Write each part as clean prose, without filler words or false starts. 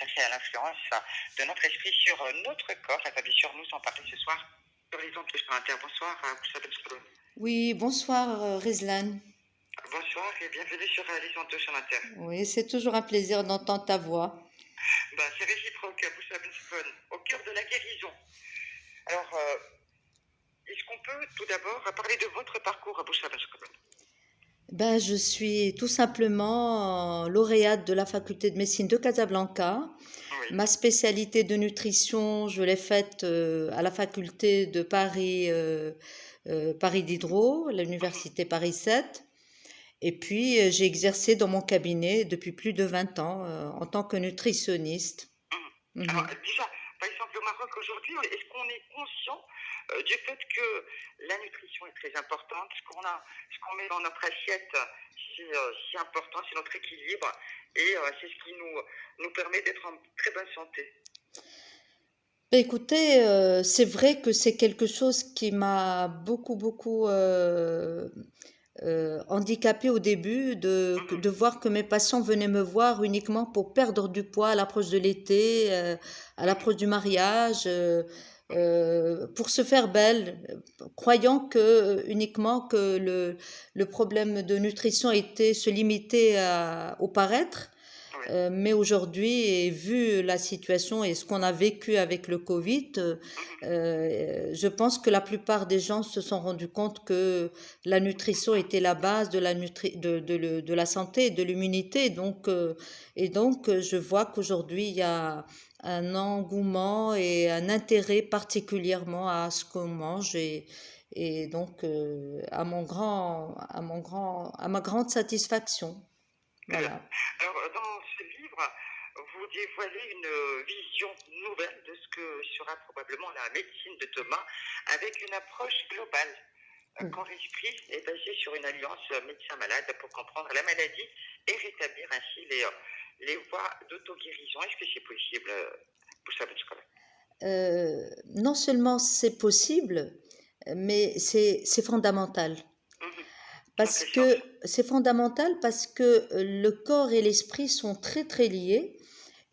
consacrée à l'influence de notre esprit sur notre corps. Elle va bien sûr nous en parler ce soir sur les ondes inter. Bonsoir, Boussab Bensadoun. Oui, bonsoir Rizlan. Bonsoir et bienvenue sur les ondes inter. Oui, c'est toujours un plaisir d'entendre ta voix. C'est réciproque, Boussab Bensadoun, au cœur de la guérison. Alors, est-ce qu'on peut tout d'abord parler de votre parcours à Boussab Bensadoun? Je suis tout simplement lauréate de la faculté de médecine de Casablanca. Oui. Ma spécialité de nutrition, je l'ai faite à la faculté de Paris, Paris Diderot, l'université Paris 7. Et puis, j'ai exercé dans mon cabinet depuis plus de 20 ans en tant que nutritionniste. Mhm. Alors, Mhm. déjà, par exemple, au Maroc aujourd'hui, est-ce qu'on est conscient du fait que la nutrition est très importante, ce qu'on met dans notre assiette, c'est si important, c'est notre équilibre, et c'est ce qui nous permet d'être en très bonne santé. Écoutez, c'est vrai que c'est quelque chose qui m'a beaucoup handicapée au début Mhm. de voir que mes patients venaient me voir uniquement pour perdre du poids à l'approche de l'été, à Mhm. l'approche du mariage, pour se faire belle, croyant que uniquement que le problème de nutrition était se limiter au paraître. Oui. Mais aujourd'hui, et vu la situation et ce qu'on a vécu avec le Covid, Mhm. je pense que la plupart des gens se sont rendus compte que la nutrition était la base de la santé et de l'immunité. Je vois qu'aujourd'hui, il y a un engouement et un intérêt particulièrement à ce qu'on mange à ma grande satisfaction. Très bien. Voilà. Alors, dans ce livre, vous dévoilez une vision nouvelle de ce que sera probablement la médecine de demain, avec une approche globale. Corps-esprit est basée sur une alliance médecin-malade pour comprendre la maladie et rétablir ainsi les voies d'auto-guérison. Est-ce que c'est possible, Boussa Benskola? Non seulement c'est possible, mais c'est fondamental. Mhm. Dans Parce quel sens? que c'est fondamental parce que le corps et l'esprit sont très liés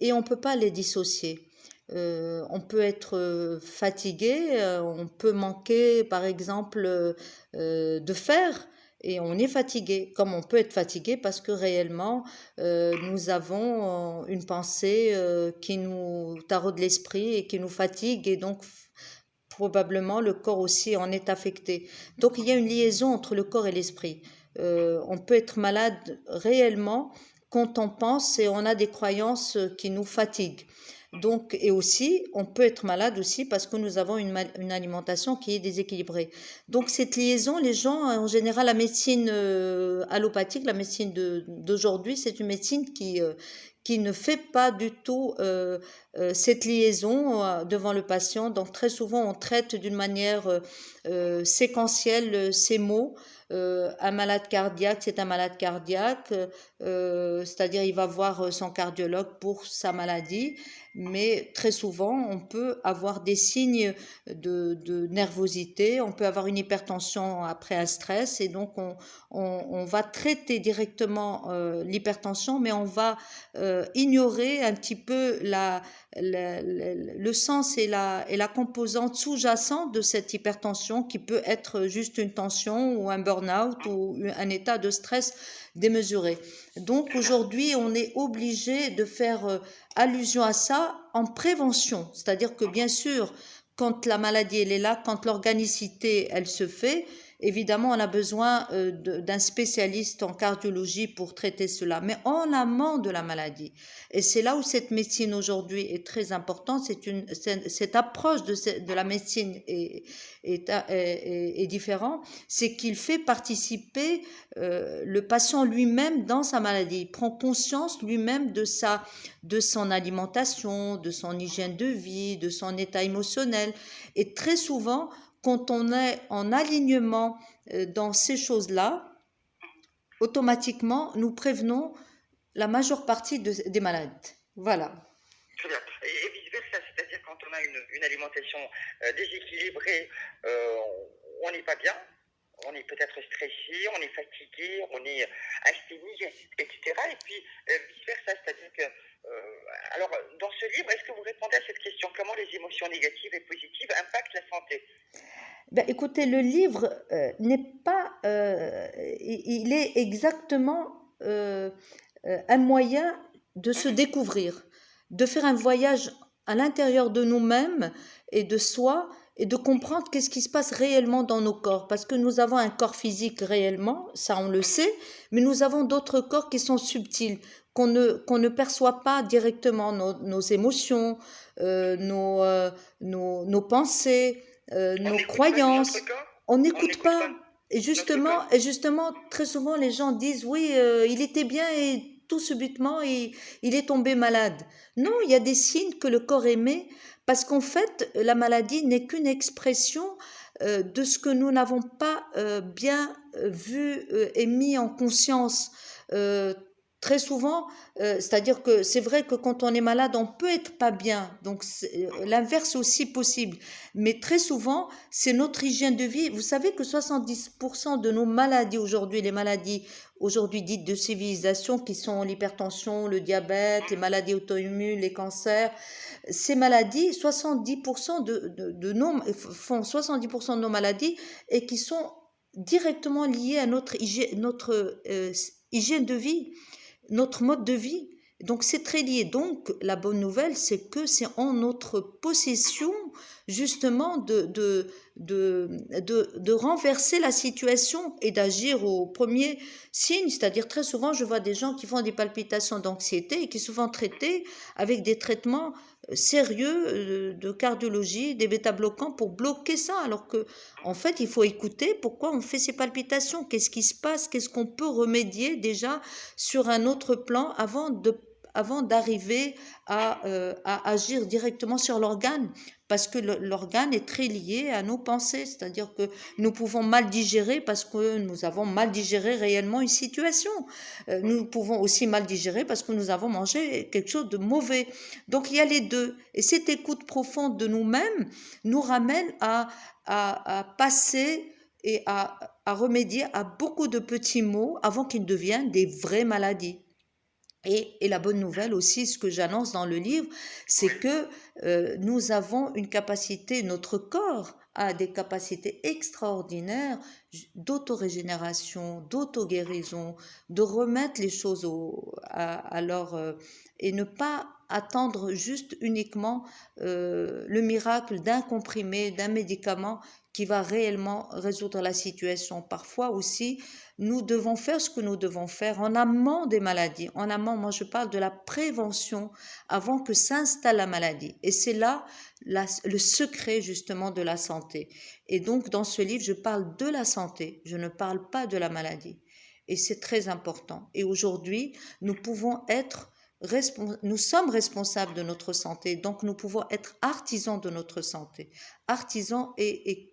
et on ne peut pas les dissocier. On peut être fatigué, on peut manquer par exemple de fer et on est fatigué, comme on peut être fatigué parce que réellement nous avons une pensée qui nous taraude l'esprit et qui nous fatigue et donc probablement le corps aussi en est affecté. Donc il y a une liaison entre le corps et l'esprit. On peut être malade réellement quand on pense et on a des croyances qui nous fatiguent. Donc, et aussi, on peut être malade aussi parce que nous avons une alimentation qui est déséquilibrée. Donc, cette liaison, les gens, en général, la médecine allopathique, la médecine d'aujourd'hui, c'est une médecine qui ne fait pas du tout cette liaison devant le patient. Donc, très souvent, on traite d'une manière séquentielle ces mots. Un malade cardiaque, c'est un malade cardiaque, c'est-à-dire il va voir son cardiologue pour sa maladie, mais très souvent on peut avoir des signes de nervosité, on peut avoir une hypertension après un stress et donc on va traiter directement l'hypertension, mais on va ignorer un petit peu le sens et la composante sous-jacente de cette hypertension qui peut être juste une tension ou un burn-out ou un état de stress démesuré. Donc aujourd'hui, on est obligé de faire allusion à ça en prévention. C'est-à-dire que bien sûr, quand la maladie elle est là, quand l'organicité elle se fait, évidemment on a besoin d'un spécialiste en cardiologie pour traiter cela, mais en amont de la maladie. Et c'est là où cette médecine aujourd'hui est très importante. Cette approche de la médecine est différente. C'est qu'il fait participer le patient lui-même dans sa maladie. Il prend conscience lui-même de son alimentation, de son hygiène de vie, de son état émotionnel. Et très souvent, quand on est en alignement dans ces choses-là, automatiquement, nous prévenons la majeure partie des malades. Voilà. Très bien. Et vice-versa, c'est-à-dire quand on a une alimentation déséquilibrée, on n'est pas bien, on est peut-être stressé, on est fatigué, on est asthénique, etc. Et puis vice-versa, c'est-à-dire que Alors, dans ce livre, est-ce que vous répondez à cette question? Comment les émotions négatives et positives impactent la santé? Ben, écoutez, le livre n'est pas, il est exactement un moyen de se Mhm. découvrir, de faire un voyage à l'intérieur de nous-mêmes et de soi et de comprendre qu'est-ce qui se passe réellement dans nos corps. Parce que nous avons un corps physique réellement, ça on le Mhm. sait, mais nous avons d'autres corps qui sont subtils, qu'on ne perçoit pas directement, nos émotions, nos pensées, On nos n'écoute pas notre croyances. corps? On On n'écoute n'écoute pas pas. notre corps? Et justement, très souvent, les gens disent, oui, il était bien et tout subitement, il est tombé malade. Non, il y a des signes que le corps émet, parce qu'en fait, la maladie n'est qu'une expression de ce que nous n'avons pas bien vu et mis en conscience. Euh, Très souvent, c'est-à-dire que c'est vrai que quand on est malade, on peut être pas bien, donc l'inverse est aussi possible. Mais très souvent, c'est notre hygiène de vie. Vous savez que 70% de nos maladies aujourd'hui, les maladies aujourd'hui dites de civilisation, qui sont l'hypertension, le diabète, les Mhm. maladies auto-immunes, les cancers, ces maladies, 70% font 70% de nos maladies et qui sont directement liées à notre hygiène de vie, notre mode de vie. Donc c'est très lié. Donc la bonne nouvelle, c'est que c'est en notre possession justement de renverser la situation et d'agir au premier signe. C'est-à-dire très souvent, je vois des gens qui font des palpitations d'anxiété et qui sont souvent traités avec des traitements sérieux de cardiologie, des bêta-bloquants pour bloquer ça. Alors que en fait, il faut écouter pourquoi on fait ces palpitations, qu'est-ce qui se passe, qu'est-ce qu'on peut remédier déjà sur un autre plan avant d'arriver à agir directement sur l'organe, parce que l'organe est très lié à nos pensées, c'est-à-dire que nous pouvons mal digérer parce que nous avons mal digéré réellement une situation. Nous pouvons aussi mal digérer parce que nous avons mangé quelque chose de mauvais. Donc il y a les deux. Et cette écoute profonde de nous-mêmes nous ramène à passer et à remédier à beaucoup de petits maux avant qu'ils deviennent des vraies maladies. Et la bonne nouvelle aussi, ce que j'annonce dans le livre, Oui. c'est que nous avons une capacité, notre corps a des capacités extraordinaires d'autorégénération, d'auto-guérison, de remettre les choses à leur... et ne pas attendre juste uniquement le miracle d'un comprimé, d'un médicament qui va réellement résoudre la situation. Parfois aussi, nous devons faire ce que nous devons faire en amont des maladies. En amont, moi je parle de la prévention avant que s'installe la maladie. Et c'est là le secret justement de la santé. Et donc dans ce livre, je parle de la santé, je ne parle pas de la maladie. Et c'est très important. Et aujourd'hui, nous sommes responsables de notre santé, donc nous pouvons être artisans de notre santé, artisans et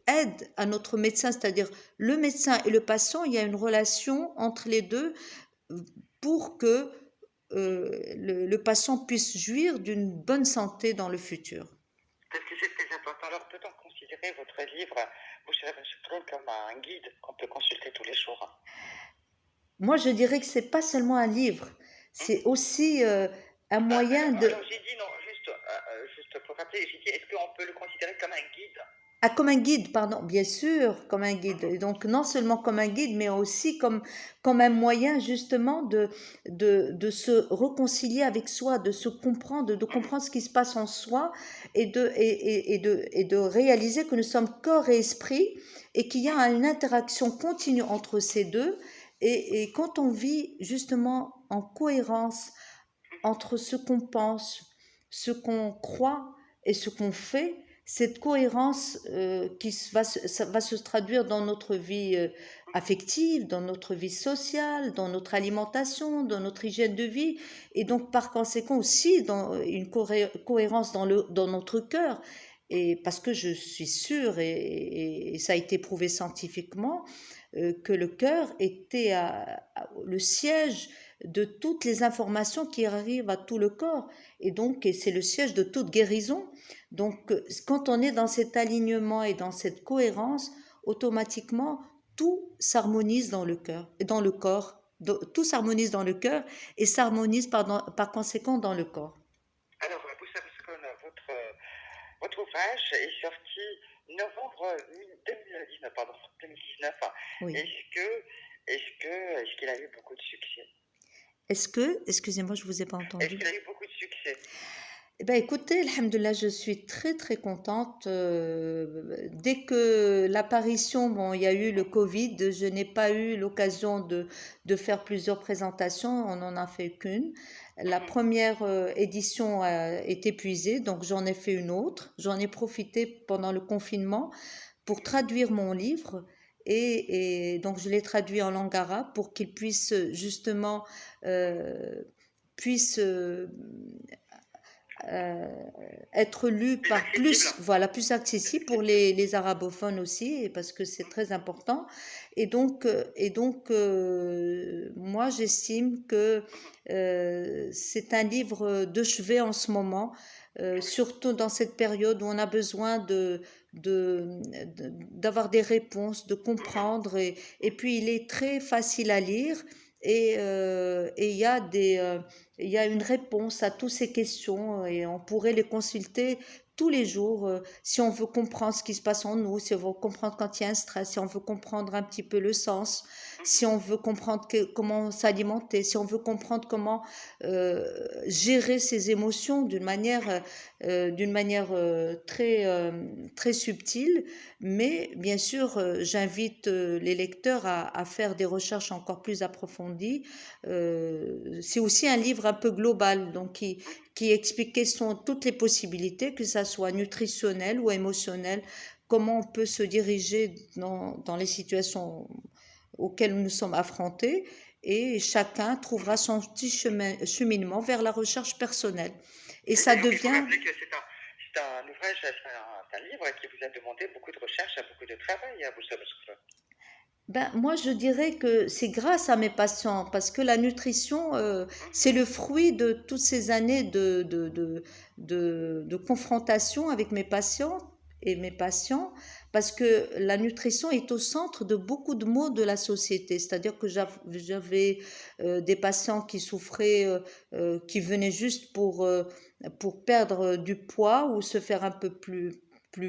aide à notre médecin, c'est-à-dire le médecin et le patient, il y a une relation entre les deux pour que le patient puisse jouir d'une bonne santé dans le futur. Parce que c'est très important. Alors, peut-on considérer votre livre, vous serez comme un guide qu'on peut consulter tous les jours? Moi, je dirais que c'est pas seulement un livre, Hein? c'est aussi un moyen de... Alors j'ai dit non, juste pour rappeler, j'ai dit, est-ce qu'on peut le considérer comme un guide? Ah, comme un guide, pardon, bien sûr, comme un guide. Mhm. Et donc, non seulement comme un guide, mais aussi comme un moyen justement de se réconcilier avec soi, de se comprendre, de Mhm. comprendre ce qui se passe en soi et de réaliser que nous sommes corps et esprit et qu'il y a une interaction continue entre ces deux. Et quand on vit justement en cohérence entre ce qu'on pense, ce qu'on croit et ce qu'on fait, cette cohérence ça va se traduire dans notre vie affective, dans notre vie sociale, dans notre alimentation, dans notre hygiène de vie, et donc par conséquent aussi dans une cohérence dans notre cœur. Et parce que je suis sûre, et ça a été prouvé scientifiquement, que le cœur était le siège de toutes les informations qui arrivent à tout le corps. Et donc, c'est le siège de toute guérison. Donc, quand on est dans cet alignement et dans cette cohérence, automatiquement, tout s'harmonise dans le cœur et dans le corps. Tout s'harmonise dans le cœur et s'harmonise par conséquent dans le corps. Alors, vous savez ce qu'on a, votre ouvrage est sorti novembre 2019, pardon, 2019. Oui. Est-ce qu'il a eu beaucoup de succès? Excusez-moi, je vous ai pas Est-ce entendu. qu'il a eu beaucoup de succès? Eh ben, écoutez, alhamdoulilah, je suis très très contente. Dès que l'apparition, bon, il y a eu le Covid, je n'ai pas eu l'occasion de faire plusieurs présentations, on n'en a fait qu'une. La première édition est épuisée, donc j'en ai fait une autre. J'en ai profité pendant le confinement pour traduire mon livre. Et donc je l'ai traduit en langue arabe pour qu'il puisse justement puisse euh, être lu Plus par plus, accessible? voilà, plus accessible pour les arabophones aussi, et parce que c'est très important. Moi, j'estime que c'est un livre de chevet en ce moment, Oui. surtout dans cette période où on a besoin d'avoir des réponses, de comprendre, et puis il est très facile à lire. Et il y a une réponse à toutes ces questions et on pourrait les consulter tous les jours si on veut comprendre ce qui se passe en nous, si on veut comprendre quand il y a un stress, si on veut comprendre un petit peu le sens, si on veut comprendre comment s'alimenter, si on veut comprendre comment gérer ses émotions d'une manière très subtile. Mais bien sûr, j'invite les lecteurs à faire des recherches encore plus approfondies. C'est aussi un livre un peu global, donc qui explique quelles sont toutes les possibilités, que ça soit nutritionnel ou émotionnel, comment on peut se diriger dans les situations auxquelles nous sommes affrontés, et chacun trouvera son petit cheminement vers la recherche personnelle. Et ça Donc, il faut devient... rappeler que c'est un ouvrage, c'est un livre qui vous a demandé beaucoup de recherche, beaucoup de travail, vous savez ce que Ben, moi, je dirais que c'est grâce à mes patients, parce que la nutrition, c'est le fruit de toutes ces années de confrontation avec mes patients et mes patients, parce que la nutrition est au centre de beaucoup de maux de la société. C'est-à-dire que j'avais des patients qui souffraient, qui venaient juste pour perdre du poids ou se faire un peu plus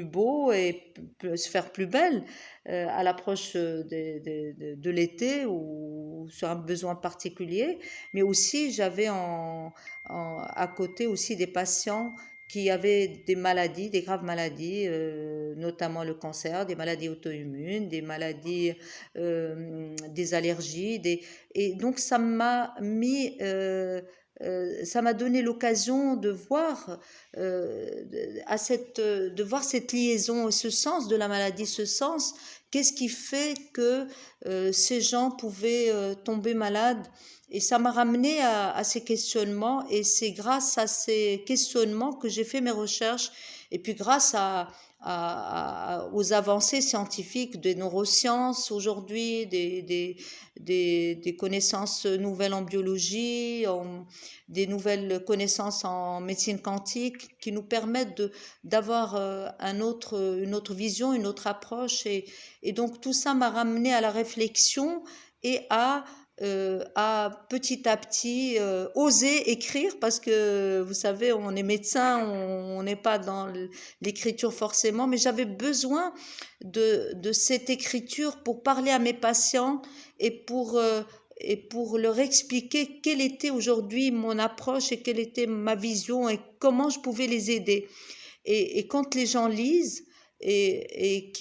beau et se faire plus belle à l'approche de l'été ou sur un besoin particulier. Mais aussi, j'avais à côté aussi des patients qui avaient des maladies, des graves maladies, notamment le cancer, des maladies auto-immunes, des maladies, des allergies. Et donc, ça m'a donné l'occasion de voir de voir cette liaison et ce sens de la maladie, ce sens, qu'est-ce qui fait que ces gens pouvaient tomber malades. Et ça m'a ramené à ces questionnements, et c'est grâce à ces questionnements que j'ai fait mes recherches, et puis grâce aux avancées scientifiques des neurosciences aujourd'hui, des connaissances nouvelles en biologie, des nouvelles connaissances en médecine quantique qui nous permettent d'avoir une autre vision, une autre approche. Et donc tout ça m'a ramené à la réflexion et à petit à petit oser écrire, parce que vous savez, on est médecin, on n'est pas dans l'écriture forcément, mais j'avais besoin de cette écriture pour parler à mes patients et pour leur expliquer quelle était aujourd'hui mon approche et quelle était ma vision et comment je pouvais les aider. Et quand les gens lisent et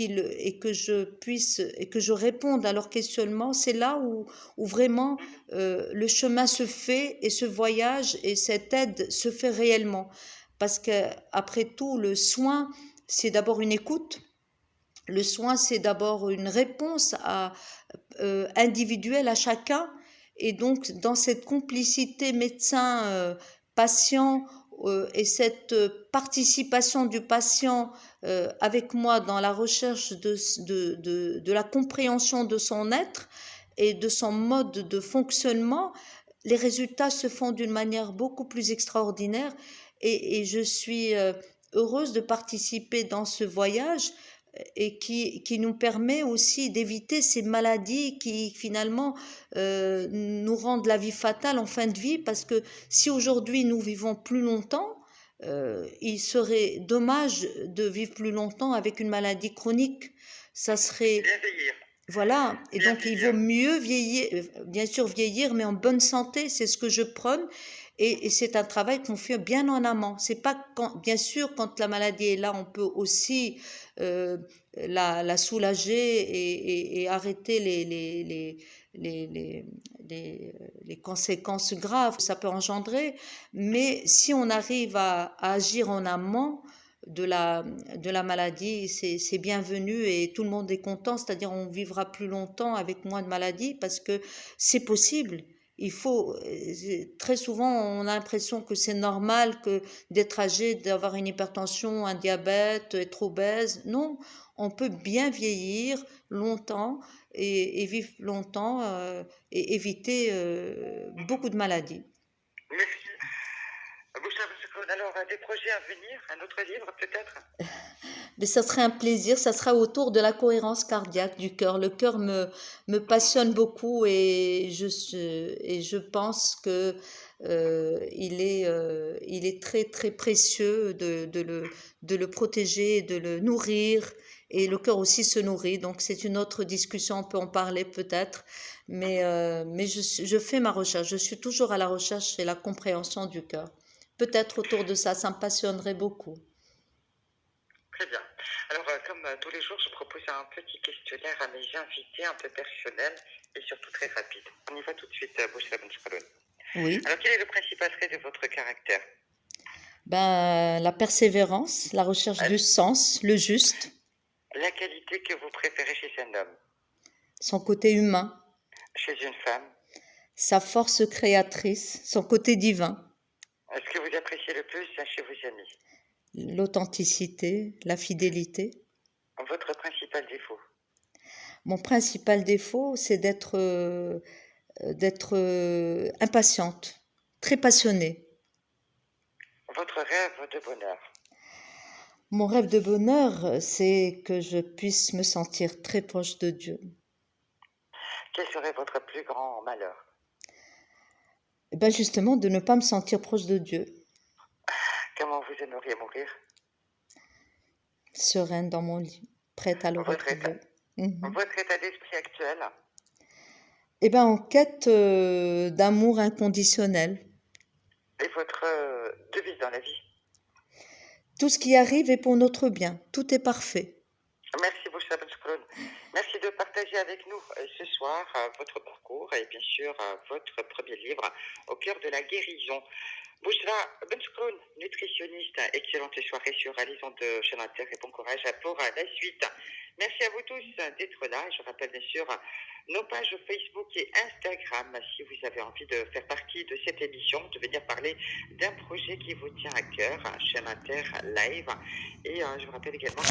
que je réponde à leurs questionnements, c'est là où vraiment le chemin se fait et ce voyage et cette aide se fait réellement. Parce que après tout, le soin, c'est d'abord une écoute. Le soin, c'est d'abord une réponse individuelle à chacun. Et donc, dans cette complicité médecin-patient et cette participation du patient avec moi dans la recherche de la compréhension de son être et de son mode de fonctionnement, les résultats se font d'une manière beaucoup plus extraordinaire. Et je suis heureuse de participer dans ce voyage et qui nous permet aussi d'éviter ces maladies qui finalement nous rendent la vie fatale en fin de vie, parce que si aujourd'hui nous vivons plus longtemps, il serait dommage de vivre plus longtemps avec une maladie chronique. Ça serait, Bien vieillir. voilà, et Bien donc il vaut vieillir. mieux vieillir, bien sûr vieillir, mais en bonne santé, c'est ce que je prône. Et c'est un travail qu'on fait bien en amont. C'est pas quand, bien sûr, quand la maladie est là, on peut aussi euh, la soulager et arrêter les, les, les conséquences graves que ça peut engendrer. Mais si on arrive à agir en amont de la maladie, c'est bienvenu et tout le monde est content, c'est-à-dire on vivra plus longtemps avec moins de maladies parce que c'est possible. Il faut, très souvent, on a l'impression que c'est normal que d'être âgé, d'avoir une hypertension, un diabète, être obèse. Non, on peut bien vieillir longtemps et vivre longtemps et éviter beaucoup de maladies. Merci. Bouchra Benchikroun, alors des projets à venir, un autre livre peut-être? Mais ça serait un plaisir, ça sera autour de la cohérence cardiaque du cœur. Le cœur me passionne beaucoup et je pense que il est très très précieux de le protéger, de le nourrir. Et le cœur aussi se nourrit, donc c'est une autre discussion, on peut en parler peut-être. Mais je fais ma recherche, je suis toujours à la recherche et la compréhension du cœur. Peut-être autour de ça me passionnerait beaucoup. Très bien. Alors, comme tous les jours, je propose un petit questionnaire à mes invités, un peu personnel et surtout très rapide. On y va tout de suite, Bouchra Benchikroun. Oui. Alors, quel est le principal trait de votre caractère? Ben, la persévérance, la recherche Euh, du sens, le juste, La qualité que vous préférez chez un homme, son côté humain, chez une femme? sa force créatrice, son côté divin, Ce que vous appréciez le plus chez vos amis? l'authenticité, la fidélité. Votre principal défaut? Mon principal défaut, c'est d'être impatiente, très passionnée. Votre rêve de bonheur? Mon rêve de bonheur, c'est que je puisse me sentir très proche de Dieu. Quel serait votre plus grand malheur? Et ben justement, de ne pas me sentir proche de Dieu, Comment vous aimeriez mourir? sereine dans mon lit, prête à le Votre état, retrouver. Mhm. votre état d'esprit actuel? Eh ben, en quête d'amour inconditionnel. Et votre devise dans la vie? Tout ce qui arrive est pour notre bien. Tout est parfait. Merci Bouchra Benchikroun. Merci de partager avec nous ce soir votre parcours et bien sûr votre premier livre, Au cœur de la guérison. Bouchra Benchikroun, nutritionniste, excellente soirée sur Alison de Chaîne Inter et bon courage pour la suite. Merci à vous tous d'être là. Je rappelle bien sûr nos pages Facebook et Instagram si vous avez envie de faire partie de cette émission, de venir parler d'un projet qui vous tient à cœur, Chaîne Inter Live. Et je vous rappelle également